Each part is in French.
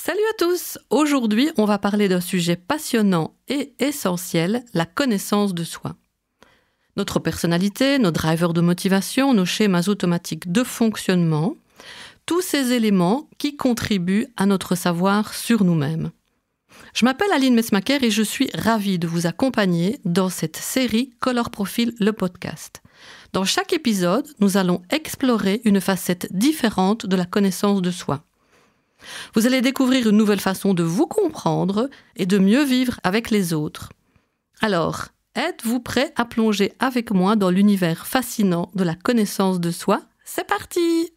Salut à tous! Aujourd'hui, on va parler d'un sujet passionnant et essentiel, la connaissance de soi. Notre personnalité, nos drivers de motivation, nos schémas automatiques de fonctionnement, tous ces éléments qui contribuent à notre savoir sur nous-mêmes. Je m'appelle Aline Mesmaker et je suis ravie de vous accompagner dans cette série Color Profile, le podcast. Dans chaque épisode, nous allons explorer une facette différente de la connaissance de soi. Vous allez découvrir une nouvelle façon de vous comprendre et de mieux vivre avec les autres. Alors, êtes-vous prêts à plonger avec moi dans l'univers fascinant de la connaissance de soi? C'est parti!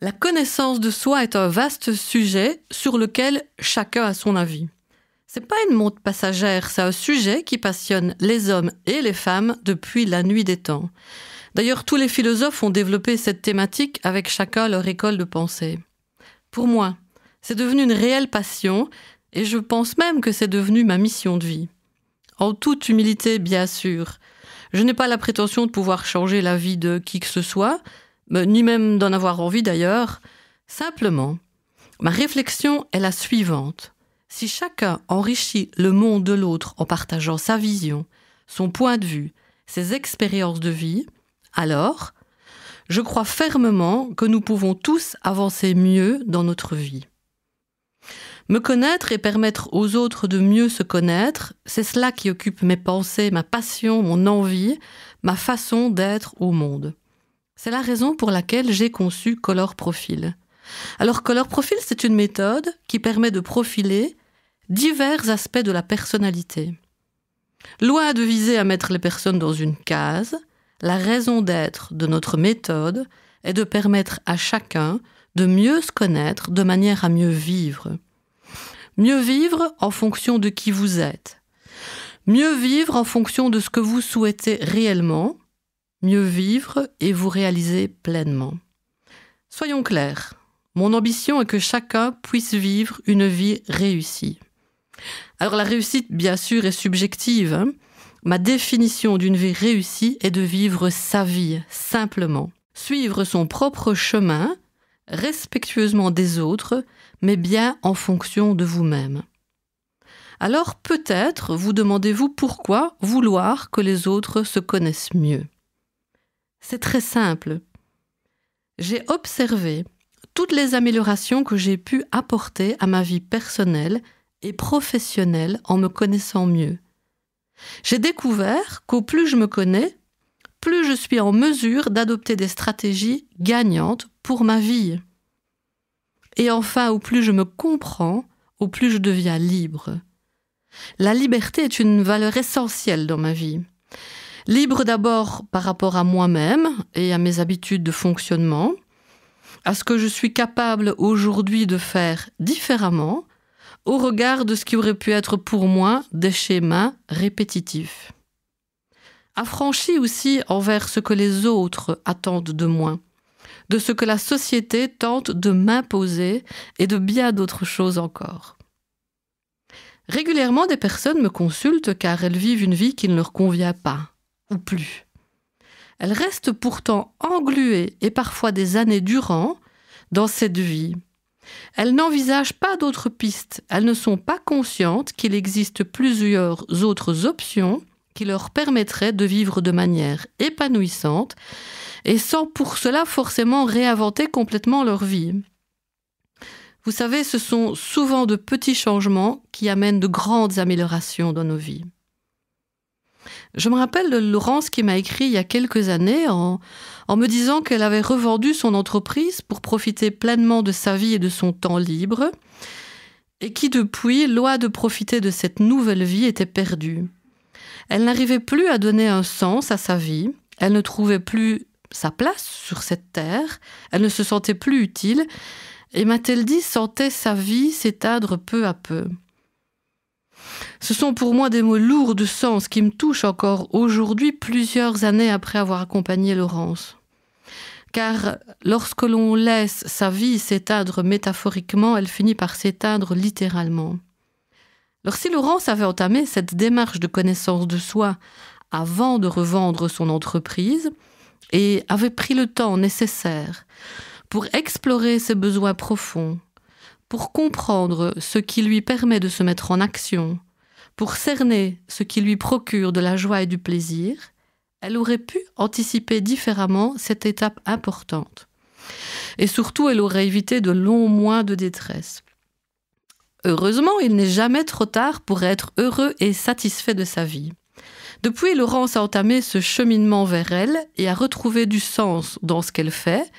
La connaissance de soi est un vaste sujet sur lequel chacun a son avis. C'est pas une mode passagère, c'est un sujet qui passionne les hommes et les femmes depuis la nuit des temps. D'ailleurs, tous les philosophes ont développé cette thématique avec chacun leur école de pensée. Pour moi, c'est devenu une réelle passion et je pense même que c'est devenu ma mission de vie. En toute humilité, bien sûr. Je n'ai pas la prétention de pouvoir changer la vie de qui que ce soit, ni même d'en avoir envie d'ailleurs. Simplement, ma réflexion est la suivante. Si chacun enrichit le monde de l'autre en partageant sa vision, son point de vue, ses expériences de vie, alors, je crois fermement que nous pouvons tous avancer mieux dans notre vie. Me connaître et permettre aux autres de mieux se connaître, c'est cela qui occupe mes pensées, ma passion, mon envie, ma façon d'être au monde. C'est la raison pour laquelle j'ai conçu Color Profile. Alors, Color Profile, c'est une méthode qui permet de profiler divers aspects de la personnalité. Loin de viser à mettre les personnes dans une case, la raison d'être de notre méthode est de permettre à chacun de mieux se connaître de manière à mieux vivre. Mieux vivre en fonction de qui vous êtes. Mieux vivre en fonction de ce que vous souhaitez réellement. Mieux vivre et vous réaliser pleinement. Soyons clairs, mon ambition est que chacun puisse vivre une vie réussie. Alors la réussite, bien sûr, est subjective. Ma définition d'une vie réussie est de vivre sa vie, simplement. Suivre son propre chemin, respectueusement des autres, mais bien en fonction de vous-même. Alors peut-être vous demandez-vous pourquoi vouloir que les autres se connaissent mieux. C'est très simple. J'ai observé toutes les améliorations que j'ai pu apporter à ma vie personnelle et professionnelle en me connaissant mieux. J'ai découvert qu'au plus je me connais, plus je suis en mesure d'adopter des stratégies gagnantes pour ma vie. Et enfin, au plus je me comprends, au plus je deviens libre. La liberté est une valeur essentielle dans ma vie. Libre d'abord par rapport à moi-même et à mes habitudes de fonctionnement, à ce que je suis capable aujourd'hui de faire différemment au regard de ce qui aurait pu être pour moi des schémas répétitifs. Affranchi aussi envers ce que les autres attendent de moi, de ce que la société tente de m'imposer et de bien d'autres choses encore. Régulièrement, des personnes me consultent car elles vivent une vie qui ne leur convient pas. Ou plus. Elles restent pourtant engluées et parfois des années durant dans cette vie. Elles n'envisagent pas d'autres pistes, elles ne sont pas conscientes qu'il existe plusieurs autres options qui leur permettraient de vivre de manière épanouissante et sans pour cela forcément réinventer complètement leur vie. Vous savez, ce sont souvent de petits changements qui amènent de grandes améliorations dans nos vies. Je me rappelle de Laurence qui m'a écrit il y a quelques années en me disant qu'elle avait revendu son entreprise pour profiter pleinement de sa vie et de son temps libre et qui depuis, loin de profiter de cette nouvelle vie, était perdue. Elle n'arrivait plus à donner un sens à sa vie, elle ne trouvait plus sa place sur cette terre, elle ne se sentait plus utile et, m'a-t-elle dit, sentait sa vie s'éteindre peu à peu. Ce sont pour moi des mots lourds de sens qui me touchent encore aujourd'hui, plusieurs années après avoir accompagné Laurence. Car lorsque l'on laisse sa vie s'éteindre métaphoriquement, elle finit par s'éteindre littéralement. Alors si Laurence avait entamé cette démarche de connaissance de soi avant de revendre son entreprise et avait pris le temps nécessaire pour explorer ses besoins profonds, pour comprendre ce qui lui permet de se mettre en action, pour cerner ce qui lui procure de la joie et du plaisir, elle aurait pu anticiper différemment cette étape importante. Et surtout, elle aurait évité de longs mois de détresse. Heureusement, il n'est jamais trop tard pour être heureux et satisfait de sa vie. Depuis, Laurence a entamé ce cheminement vers elle et a retrouvé du sens dans ce qu'elle fait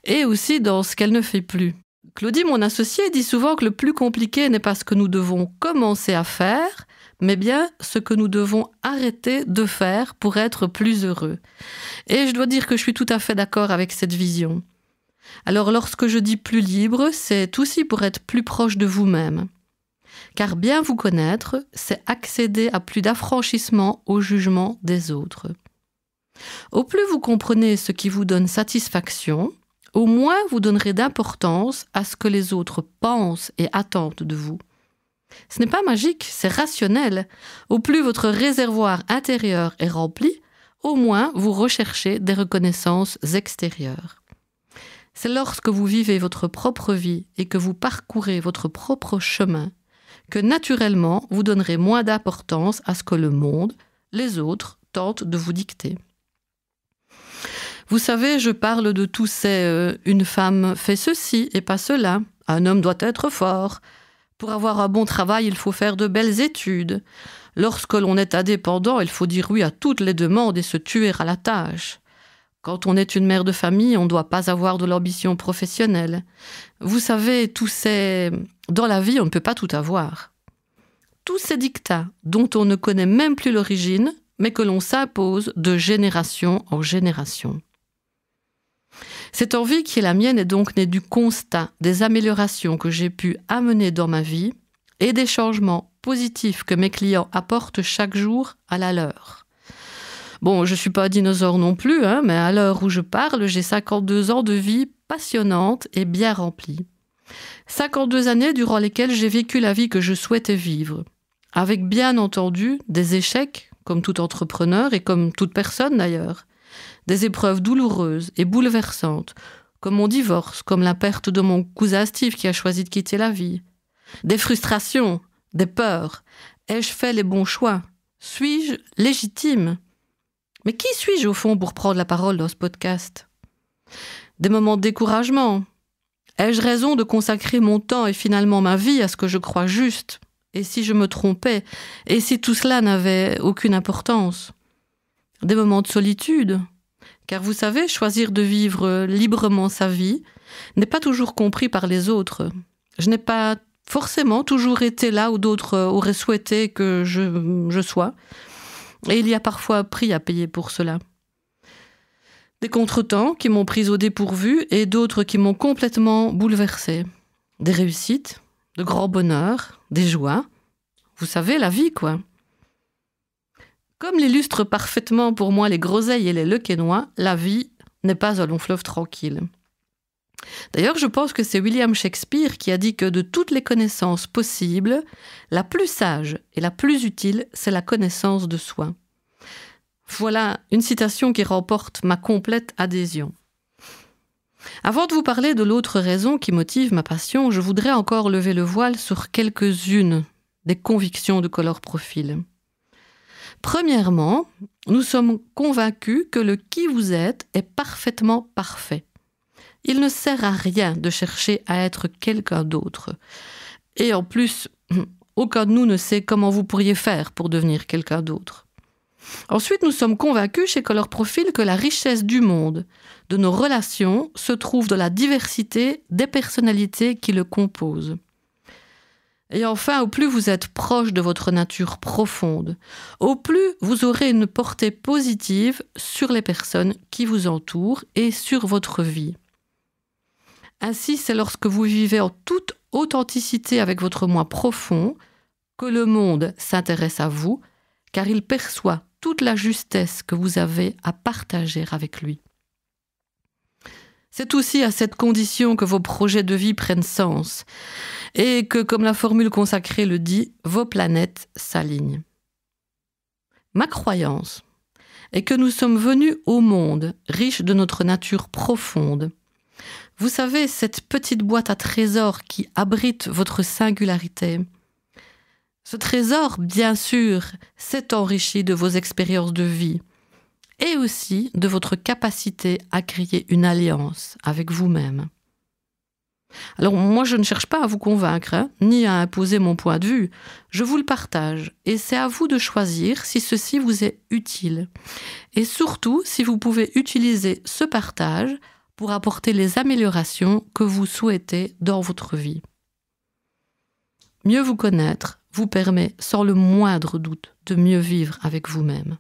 et aussi dans ce qu'elle ne fait plus. Claudie, mon associée, dit souvent que le plus compliqué n'est pas ce que nous devons commencer à faire, mais bien ce que nous devons arrêter de faire pour être plus heureux. Et je dois dire que je suis tout à fait d'accord avec cette vision. Alors lorsque je dis plus libre, c'est aussi pour être plus proche de vous-même. Car bien vous connaître, c'est accéder à plus d'affranchissement au jugement des autres. Au plus vous comprenez ce qui vous donne satisfaction, au moins vous donnerez d'importance à ce que les autres pensent et attendent de vous. Ce n'est pas magique, c'est rationnel. Au plus votre réservoir intérieur est rempli, au moins vous recherchez des reconnaissances extérieures. C'est lorsque vous vivez votre propre vie et que vous parcourez votre propre chemin que naturellement vous donnerez moins d'importance à ce que le monde, les autres, tentent de vous dicter. Vous savez, je parle de tous ces une femme fait ceci et pas cela, un homme doit être fort, pour avoir un bon travail il faut faire de belles études, lorsque l'on est indépendant il faut dire oui à toutes les demandes et se tuer à la tâche. Quand on est une mère de famille, on ne doit pas avoir de l'ambition professionnelle. Vous savez, dans la vie, on ne peut pas tout avoir. Tous ces dictats dont on ne connaît même plus l'origine, mais que l'on s'impose de génération en génération. Cette envie qui est la mienne est donc née du constat des améliorations que j'ai pu amener dans ma vie et des changements positifs que mes clients apportent chaque jour à la leur. Bon, je ne suis pas un dinosaure non plus, mais à l'heure où je parle, j'ai 52 ans de vie passionnante et bien remplie. 52 années durant lesquelles j'ai vécu la vie que je souhaitais vivre, avec bien entendu des échecs, comme tout entrepreneur et comme toute personne d'ailleurs, des épreuves douloureuses et bouleversantes, comme mon divorce, comme la perte de mon cousin Steve qui a choisi de quitter la vie, des frustrations, des peurs. Ai-je fait les bons choix? Suis-je légitime? Mais qui suis-je au fond pour prendre la parole dans ce podcast? Des moments de découragement. Ai-je raison de consacrer mon temps et finalement ma vie à ce que je crois juste? Et si je me trompais? Et si tout cela n'avait aucune importance? Des moments de solitude. Car vous savez, choisir de vivre librement sa vie n'est pas toujours compris par les autres. Je n'ai pas forcément toujours été là où d'autres auraient souhaité que je sois. Et il y a parfois prix à payer pour cela. Des contretemps qui m'ont prise au dépourvu et d'autres qui m'ont complètement bouleversée. Des réussites, de grands bonheurs, des joies. Vous savez, la vie, quoi. Comme l'illustrent parfaitement pour moi les groseilles et les lequenois, la vie n'est pas un long fleuve tranquille. D'ailleurs, je pense que c'est William Shakespeare qui a dit que de toutes les connaissances possibles, la plus sage et la plus utile, c'est la connaissance de soi. Voilà une citation qui remporte ma complète adhésion. Avant de vous parler de l'autre raison qui motive ma passion, je voudrais encore lever le voile sur quelques-unes des convictions de Color Profil. Premièrement, nous sommes convaincus que le qui vous êtes est parfaitement parfait. Il ne sert à rien de chercher à être quelqu'un d'autre. Et en plus, aucun de nous ne sait comment vous pourriez faire pour devenir quelqu'un d'autre. Ensuite, nous sommes convaincus chez Color Profil que la richesse du monde, de nos relations, se trouve dans la diversité des personnalités qui le composent. Et enfin, au plus vous êtes proche de votre nature profonde, au plus vous aurez une portée positive sur les personnes qui vous entourent et sur votre vie. Ainsi, c'est lorsque vous vivez en toute authenticité avec votre moi profond que le monde s'intéresse à vous, car il perçoit toute la justesse que vous avez à partager avec lui. C'est aussi à cette condition que vos projets de vie prennent sens et que, comme la formule consacrée le dit, vos planètes s'alignent. Ma croyance est que nous sommes venus au monde riche de notre nature profonde. Vous savez, cette petite boîte à trésors qui abrite votre singularité. Ce trésor, bien sûr, s'est enrichi de vos expériences de vie et aussi de votre capacité à créer une alliance avec vous-même. Alors moi, je ne cherche pas à vous convaincre, ni à imposer mon point de vue. Je vous le partage et c'est à vous de choisir si ceci vous est utile. Et surtout, si vous pouvez utiliser ce partage pour apporter les améliorations que vous souhaitez dans votre vie. Mieux vous connaître vous permet, sans le moindre doute, de mieux vivre avec vous-même.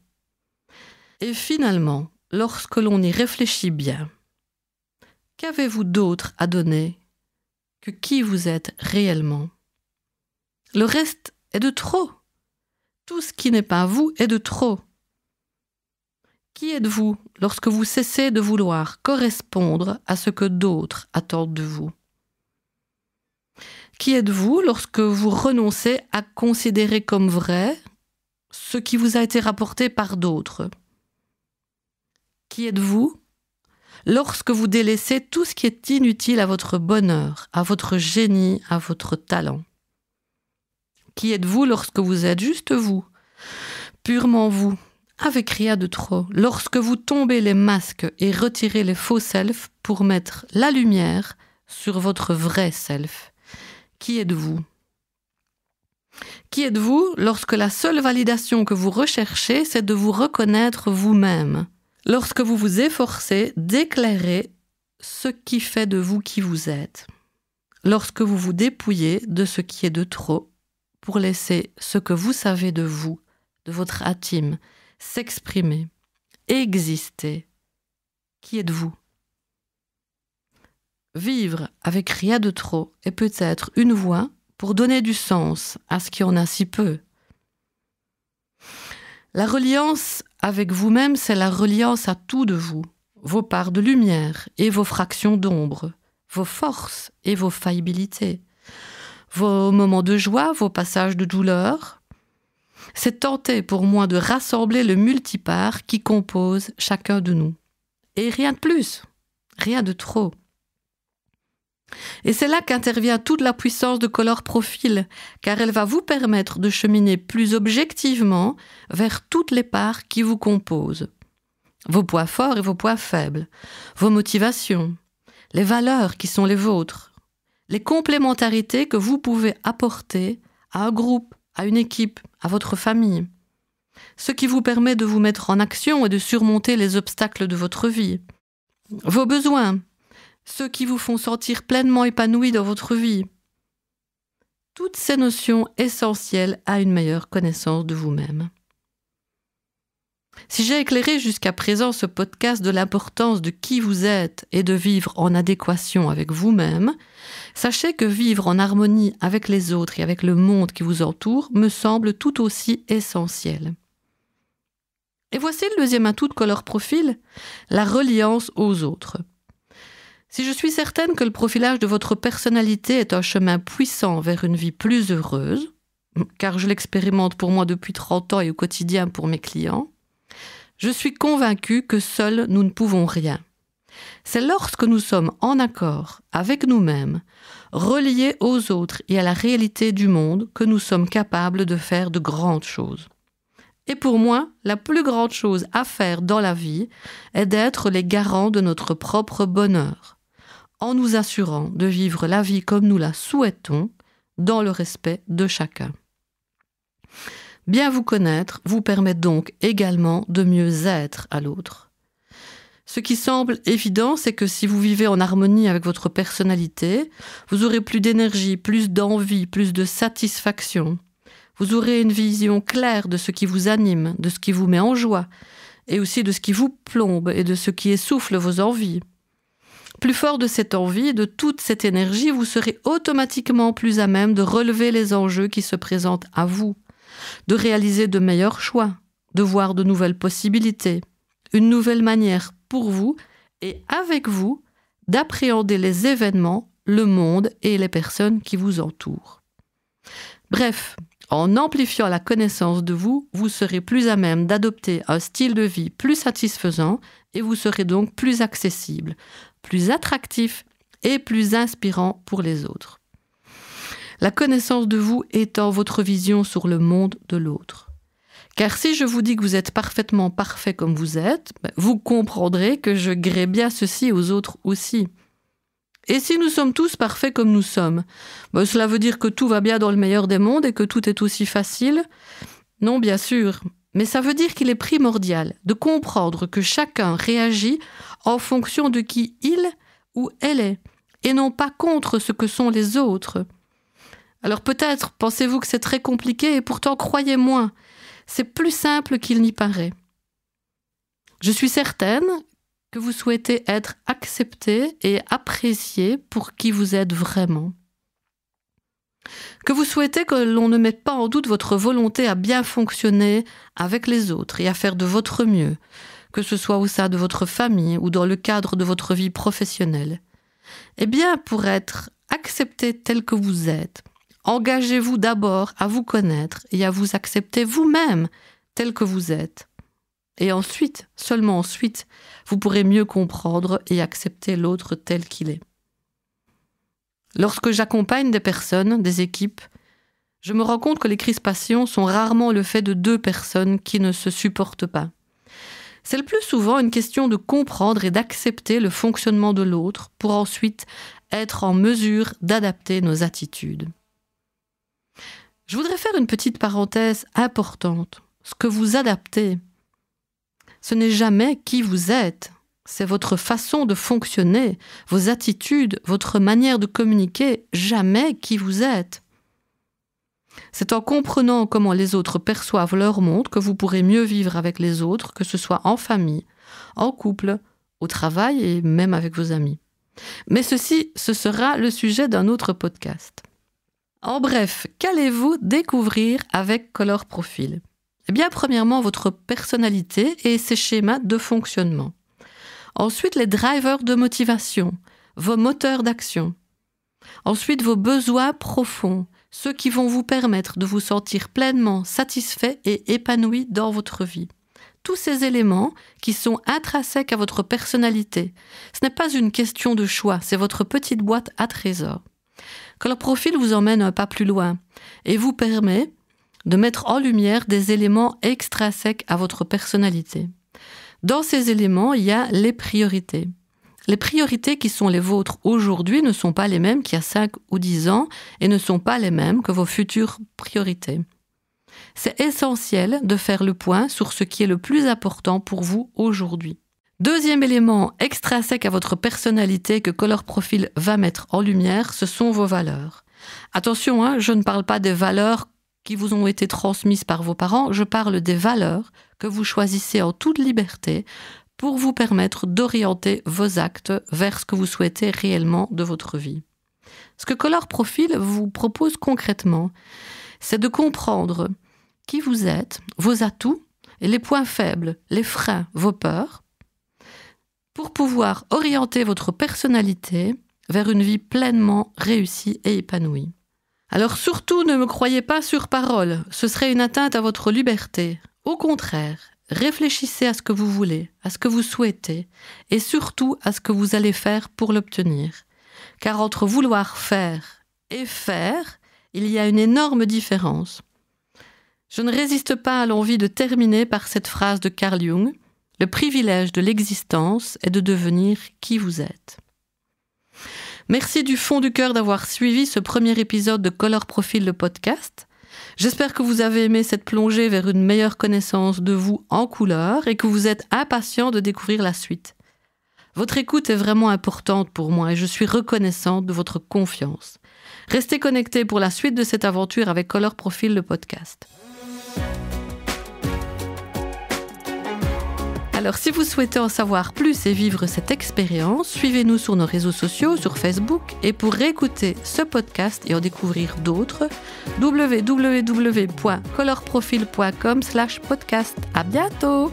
Et finalement, lorsque l'on y réfléchit bien, qu'avez-vous d'autre à donner que qui vous êtes réellement? Le reste est de trop. Tout ce qui n'est pas vous est de trop. Qui êtes-vous lorsque vous cessez de vouloir correspondre à ce que d'autres attendent de vous? Qui êtes-vous lorsque vous renoncez à considérer comme vrai ce qui vous a été rapporté par d'autres? Qui êtes-vous lorsque vous délaissez tout ce qui est inutile à votre bonheur, à votre génie, à votre talent? Qui êtes-vous lorsque vous êtes juste vous, purement vous, avec rien de trop, lorsque vous tombez les masques et retirez les faux selfs pour mettre la lumière sur votre vrai self? Qui êtes-vous? Qui êtes-vous lorsque la seule validation que vous recherchez, c'est de vous reconnaître vous-même? Lorsque vous vous efforcez d'éclairer ce qui fait de vous qui vous êtes. Lorsque vous vous dépouillez de ce qui est de trop pour laisser ce que vous savez de vous, de votre intime, s'exprimer, exister. Qui êtes-vous? Vivre avec rien de trop est peut-être une voie pour donner du sens à ce qui en a si peu. La reliance avec vous-même, c'est la reliance à tout de vous, vos parts de lumière et vos fractions d'ombre, vos forces et vos faillibilités, vos moments de joie, vos passages de douleur. C'est tenter pour moi de rassembler le multipart qui compose chacun de nous. Et rien de plus, rien de trop. Et c'est là qu'intervient toute la puissance de Color Profil, car elle va vous permettre de cheminer plus objectivement vers toutes les parts qui vous composent. Vos points forts et vos points faibles, vos motivations, les valeurs qui sont les vôtres, les complémentarités que vous pouvez apporter à un groupe, à une équipe, à votre famille. Ce qui vous permet de vous mettre en action et de surmonter les obstacles de votre vie. Vos besoins, ceux qui vous font sentir pleinement épanoui dans votre vie. Toutes ces notions essentielles à une meilleure connaissance de vous-même. Si j'ai éclairé jusqu'à présent ce podcast de l'importance de qui vous êtes et de vivre en adéquation avec vous-même, sachez que vivre en harmonie avec les autres et avec le monde qui vous entoure me semble tout aussi essentiel. Et voici le deuxième atout de Color Profil, la reliance aux autres. Si je suis certaine que le profilage de votre personnalité est un chemin puissant vers une vie plus heureuse, car je l'expérimente pour moi depuis 30 ans et au quotidien pour mes clients, je suis convaincue que seuls nous ne pouvons rien. C'est lorsque nous sommes en accord avec nous-mêmes, reliés aux autres et à la réalité du monde, que nous sommes capables de faire de grandes choses. Et pour moi, la plus grande chose à faire dans la vie est d'être les garants de notre propre bonheur, en nous assurant de vivre la vie comme nous la souhaitons, dans le respect de chacun. Bien vous connaître vous permet donc également de mieux être à l'autre. Ce qui semble évident, c'est que si vous vivez en harmonie avec votre personnalité, vous aurez plus d'énergie, plus d'envie, plus de satisfaction. Vous aurez une vision claire de ce qui vous anime, de ce qui vous met en joie, et aussi de ce qui vous plombe et de ce qui essouffle vos envies. Plus fort de cette envie, de toute cette énergie, vous serez automatiquement plus à même de relever les enjeux qui se présentent à vous, de réaliser de meilleurs choix, de voir de nouvelles possibilités, une nouvelle manière pour vous et avec vous d'appréhender les événements, le monde et les personnes qui vous entourent. Bref, en amplifiant la connaissance de vous, vous serez plus à même d'adopter un style de vie plus satisfaisant et vous serez donc plus accessible, plus attractif et plus inspirant pour les autres. La connaissance de vous étant votre vision sur le monde de l'autre. Car si je vous dis que vous êtes parfaitement parfait comme vous êtes, vous comprendrez que je grée bien ceci aux autres aussi. Et si nous sommes tous parfaits comme nous sommes, cela veut dire que tout va bien dans le meilleur des mondes et que tout est aussi facile? Non, bien sûr. Mais ça veut dire qu'il est primordial de comprendre que chacun réagit en fonction de qui il ou elle est, et non pas contre ce que sont les autres. Alors peut-être pensez-vous que c'est très compliqué, et pourtant croyez-moi, c'est plus simple qu'il n'y paraît. Je suis certaine que vous souhaitez être accepté et apprécié pour qui vous êtes vraiment. Que vous souhaitez que l'on ne mette pas en doute votre volonté à bien fonctionner avec les autres et à faire de votre mieux, que ce soit au sein de votre famille ou dans le cadre de votre vie professionnelle. Eh bien, pour être accepté tel que vous êtes, engagez-vous d'abord à vous connaître et à vous accepter vous-même tel que vous êtes. Et ensuite, seulement ensuite, vous pourrez mieux comprendre et accepter l'autre tel qu'il est. Lorsque j'accompagne des personnes, des équipes, je me rends compte que les crispations sont rarement le fait de deux personnes qui ne se supportent pas. C'est le plus souvent une question de comprendre et d'accepter le fonctionnement de l'autre pour ensuite être en mesure d'adapter nos attitudes. Je voudrais faire une petite parenthèse importante. Ce que vous adaptez, ce n'est jamais qui vous êtes. C'est votre façon de fonctionner, vos attitudes, votre manière de communiquer, jamais qui vous êtes. C'est en comprenant comment les autres perçoivent leur monde que vous pourrez mieux vivre avec les autres, que ce soit en famille, en couple, au travail et même avec vos amis. Mais ceci, ce sera le sujet d'un autre podcast. En bref, qu'allez-vous découvrir avec Color Profil? Eh bien, premièrement, votre personnalité et ses schémas de fonctionnement. Ensuite, les drivers de motivation, vos moteurs d'action. Ensuite, vos besoins profonds, ceux qui vont vous permettre de vous sentir pleinement satisfait et épanoui dans votre vie. Tous ces éléments qui sont intrinsèques à votre personnalité. Ce n'est pas une question de choix, c'est votre petite boîte à trésors. Color Profil vous emmène un pas plus loin et vous permet de mettre en lumière des éléments extrinsèques à votre personnalité. Dans ces éléments, il y a les priorités. Les priorités qui sont les vôtres aujourd'hui ne sont pas les mêmes qu'il y a 5 ou 10 ans et ne sont pas les mêmes que vos futures priorités. C'est essentiel de faire le point sur ce qui est le plus important pour vous aujourd'hui. Deuxième élément extrinsèque à votre personnalité que Color Profil va mettre en lumière, ce sont vos valeurs. Attention, je ne parle pas des valeurs qui vous ont été transmises par vos parents, je parle des valeurs que vous choisissez en toute liberté pour vous permettre d'orienter vos actes vers ce que vous souhaitez réellement de votre vie. Ce que Color Profil vous propose concrètement, c'est de comprendre qui vous êtes, vos atouts et les points faibles, les freins, vos peurs, pour pouvoir orienter votre personnalité vers une vie pleinement réussie et épanouie. Alors surtout, ne me croyez pas sur parole, ce serait une atteinte à votre liberté. Au contraire, réfléchissez à ce que vous voulez, à ce que vous souhaitez, et surtout à ce que vous allez faire pour l'obtenir. Car entre vouloir faire et faire, il y a une énorme différence. Je ne résiste pas à l'envie de terminer par cette phrase de Carl Jung. Le privilège de l'existence est de devenir qui vous êtes. Merci du fond du cœur d'avoir suivi ce premier épisode de Color Profil, le podcast. J'espère que vous avez aimé cette plongée vers une meilleure connaissance de vous en couleur et que vous êtes impatient de découvrir la suite. Votre écoute est vraiment importante pour moi et je suis reconnaissante de votre confiance. Restez connectés pour la suite de cette aventure avec Color Profil, le podcast. Alors, si vous souhaitez en savoir plus et vivre cette expérience, suivez-nous sur nos réseaux sociaux, sur Facebook. Et pour réécouter ce podcast et en découvrir d'autres, www.colorprofil.com/podcast. À bientôt!